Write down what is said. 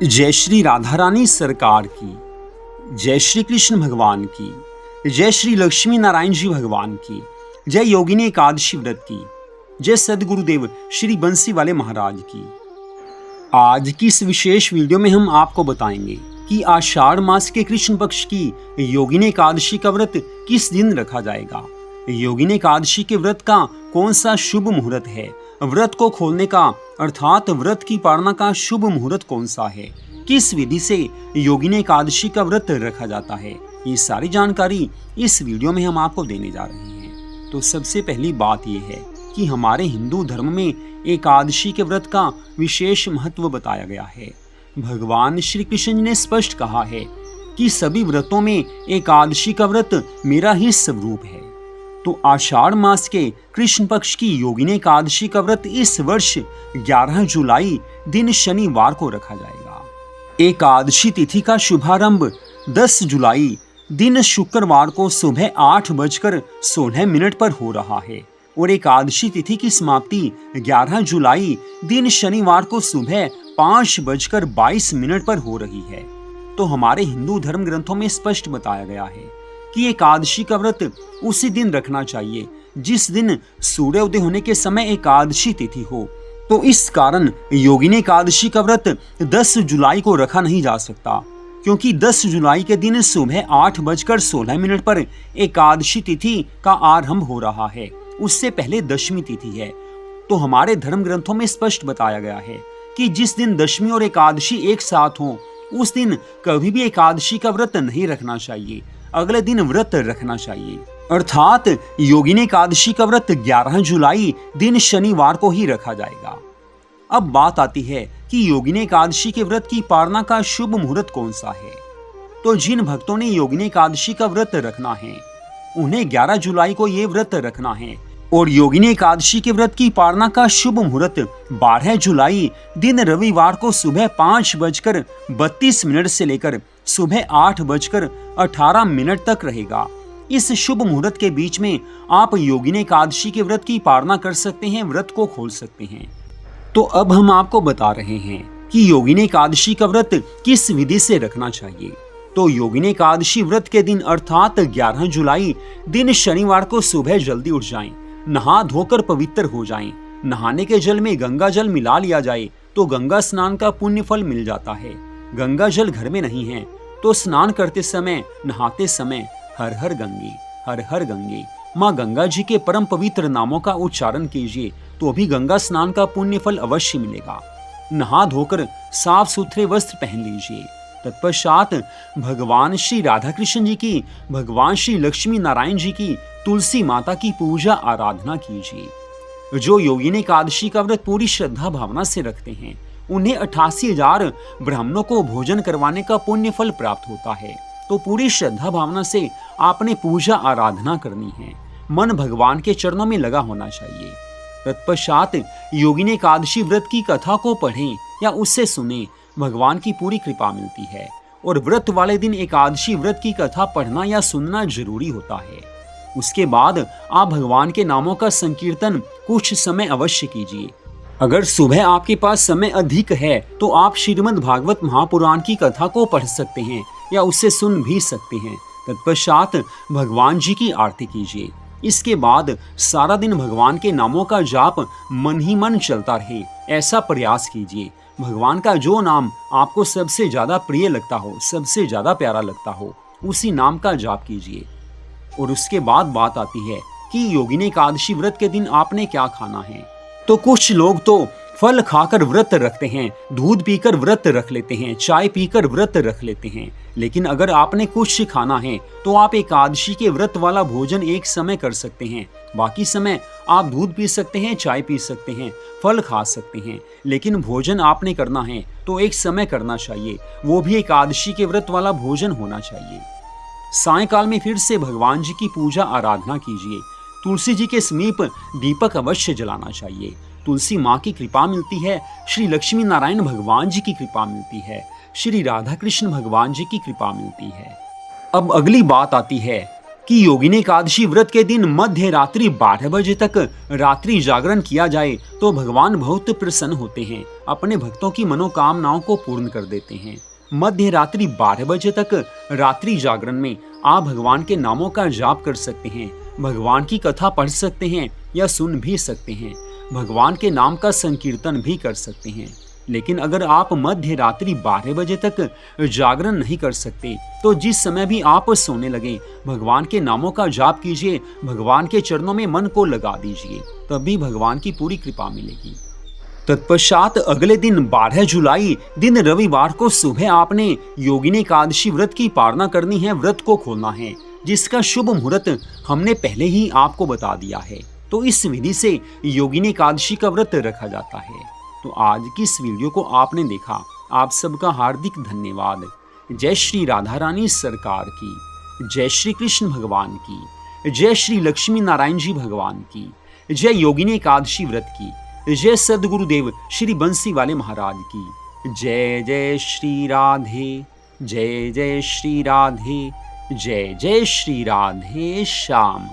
जय श्री राधा रानी सरकार की, जय श्री कृष्ण भगवान की, जय श्री लक्ष्मी नारायण जी भगवान की, जय योगिनी एकादशी व्रत की, जय सदगुरुदेव श्री बंसी वाले महाराज की। आज की इस विशेष वीडियो में हम आपको बताएंगे कि आषाढ़ मास के कृष्ण पक्ष की योगिनी एकादशी का व्रत किस दिन रखा जाएगा। योगिनी एकादशी के व्रत का कौन सा शुभ मुहूर्त है, व्रत को खोलने का अर्थात व्रत की पालना का शुभ मुहूर्त कौन सा है, किस विधि से योगिनी एकादशी का व्रत रखा जाता है, ये सारी जानकारी इस वीडियो में हम आपको देने जा रहे हैं। तो सबसे पहली बात यह है कि हमारे हिंदू धर्म में एकादशी के व्रत का विशेष महत्व बताया गया है। भगवान श्री कृष्ण ने स्पष्ट कहा है कि सभी व्रतों में एकादशी का व्रत मेरा ही स्वरूप है। तो आषाढ़ मास के कृष्ण पक्ष की योगिनी एकादशी का व्रत इस वर्ष 11 जुलाई दिन शनिवार को रखा जाएगा। एकादशी तिथि का शुभारंभ 10 जुलाई दिन शुक्रवार को सुबह 8:16 पर हो रहा है और एकादशी तिथि की समाप्ति 11 जुलाई दिन शनिवार को सुबह 5:22 पर हो रही है। तो हमारे हिंदू धर्म ग्रंथों में स्पष्ट बताया गया है कि एकादशी का व्रत उसी दिन रखना चाहिए जिस दिन सूर्योदय होने के समय एकादशी तिथि हो। तो इस कारण योगिनी एकादशी का व्रत 10 जुलाई को रखा नहीं जा सकता, क्योंकि 10 जुलाई के दिन सुबह 8:16 पर एकादशी तिथि का आरंभ हो रहा है। उससे पहले दशमी तिथि है। तो हमारे धर्म ग्रंथों में स्पष्ट बताया गया है कि जिस दिन दशमी और एकादशी एक साथ हो उस दिन कभी भी एकादशी का व्रत नहीं रखना चाहिए, अगले दिन व्रत रखना चाहिए। अर्थात योगिनी एकादशी का व्रत 11 जुलाई दिन शनिवार को ही रखा जाएगा। अब बात आती है कि योगिनी एकादशी के व्रत की पालना का शुभ मुहूर्त कौन सा है। तो जिन भक्तों ने योगिनी एकादशी का व्रत रखना है उन्हें 11 जुलाई को ये व्रत रखना है और योगिनी एकादशी के व्रत की पालना का शुभ मुहूर्त 12 जुलाई दिन रविवार को सुबह 5:32 से लेकर सुबह 8:18 तक रहेगा। इस शुभ मुहूर्त के बीच में आप योगिनी एकादशी के व्रत की पालना कर सकते हैं, व्रत को खोल सकते हैं। तो अब हम आपको बता रहे हैं कि योगिनी एकादशी का व्रत किस विधि से रखना चाहिए। तो योगिनी एकादशी व्रत के दिन अर्थात 11 जुलाई दिन शनिवार को सुबह जल्दी उठ जाएं, नहा धोकर पवित्र हो जाएं। नहाने के जल में गंगा जल मिला लिया जाए तो गंगा स्नान का पुण्य फल मिल जाता है। गंगा जल घर में नहीं है तो स्नान करते समय, नहाते समय हर हर गंगे, हर हर गंगे, माँ गंगा जी के परम पवित्र नामों का उच्चारण कीजिए तो भी गंगा स्नान का पुण्य फल अवश्य मिलेगा। नहा धोकर साफ सुथरे वस्त्र पहन लीजिए। तत्पश्चात भगवान श्री राधा कृष्ण जी की, भगवान श्री लक्ष्मी नारायण जी की, तुलसी माता की पूजा आराधना कीजिए। जो योगिनी एकादशी का व्रत पूरी श्रद्धा भावना से रखते हैं उन्हें 88,000 ब्राह्मणों को भोजन करवाने का पुण्य फल प्राप्त होता है। तो पूरी श्रद्धा भावना से आपने पूजा आराधना करनी है, मन भगवान के चरणों में लगा होना चाहिए। तत्पश्चात योगिनी एकादशी व्रत की कथा को पढ़ें या उससे सुने, भगवान की पूरी कृपा मिलती है। और व्रत वाले दिन एकादशी व्रत की कथा पढ़ना या सुनना जरूरी होता है। उसके बाद आप भगवान के नामों का संकीर्तन कुछ समय अवश्य कीजिए। अगर सुबह आपके पास समय अधिक है तो आप श्रीमद् भागवत महापुराण की कथा को पढ़ सकते हैं या उससे सुन भी सकते हैं। तत्पश्चात भगवान जी की आरती कीजिए। इसके बाद सारा दिन भगवान के नामों का जाप मन ही मन चलता रहे, ऐसा प्रयास कीजिए। भगवान का जो नाम आपको सबसे ज्यादा प्रिय लगता हो, सबसे ज्यादा प्यारा लगता हो, उसी नाम का जाप कीजिए। और उसके बाद बात आती है कि योगिनी एकादशी व्रत के दिन आपने क्या खाना है। तो कुछ लोग तो फल खाकर व्रत रखते हैं, दूध पीकर व्रत रख लेते हैं, चाय पीकर व्रत रख लेते हैं। लेकिन अगर आपने कुछ खाना है तो आप एकादशी के व्रत वाला भोजन एक समय कर सकते हैं। बाकी समय आप दूध पी सकते हैं, चाय पी सकते हैं, फल खा सकते हैं। लेकिन भोजन आपने करना है तो एक समय करना चाहिए, वो भी एकादशी के व्रत वाला भोजन होना चाहिए। सायंकाल में फिर से भगवान जी की पूजा आराधना कीजिए। तुलसी जी के समीप दीपक अवश्य जलाना चाहिए। तुलसी माँ की कृपा मिलती है, श्री लक्ष्मी नारायण भगवान जी की कृपा मिलती है, श्री राधा कृष्ण भगवान जी की कृपा मिलती है। अब अगली बात आती है कि योगिनी एकादशी व्रत के दिन मध्य रात्रि 12 बजे तक रात्रि जागरण किया जाए तो भगवान बहुत प्रसन्न होते हैं, अपने भक्तों की मनोकामनाओं को पूर्ण कर देते हैं। मध्य रात्रि 12 बजे तक रात्रि जागरण में आप भगवान के नामों का जाप कर सकते हैं, भगवान की कथा पढ़ सकते हैं या सुन भी सकते हैं, भगवान के नाम का संकीर्तन भी कर सकते हैं। लेकिन अगर आप मध्य रात्रि 12 बजे तक जागरण नहीं कर सकते तो जिस समय भी आप सोने लगे भगवान के नामों का जाप कीजिए, भगवान के चरणों में मन को लगा दीजिए, तभी भगवान की पूरी कृपा मिलेगी। तत्पश्चात अगले दिन 12 जुलाई दिन रविवार को सुबह आपने योगिनी एकादशी व्रत की पालना करनी है, व्रत को खोलना है, जिसका शुभ मुहूर्त हमने पहले ही आपको बता दिया है। तो इस विधि से योगिनी एकादशी का व्रत रखा जाता है। तो आज की इस वीडियो को आपने देखा, आप सबका हार्दिक धन्यवाद। जय श्री राधा रानी सरकार की, जय श्री कृष्ण भगवान की, जय श्री लक्ष्मी नारायण जी भगवान की, जय योगिनी एकादशी व्रत की, जय सद्गुरुदेव श्री बंसी वाले महाराज की। जय जय श्री राधे, जय जय श्री राधे, जय जय श्री राधे श्याम।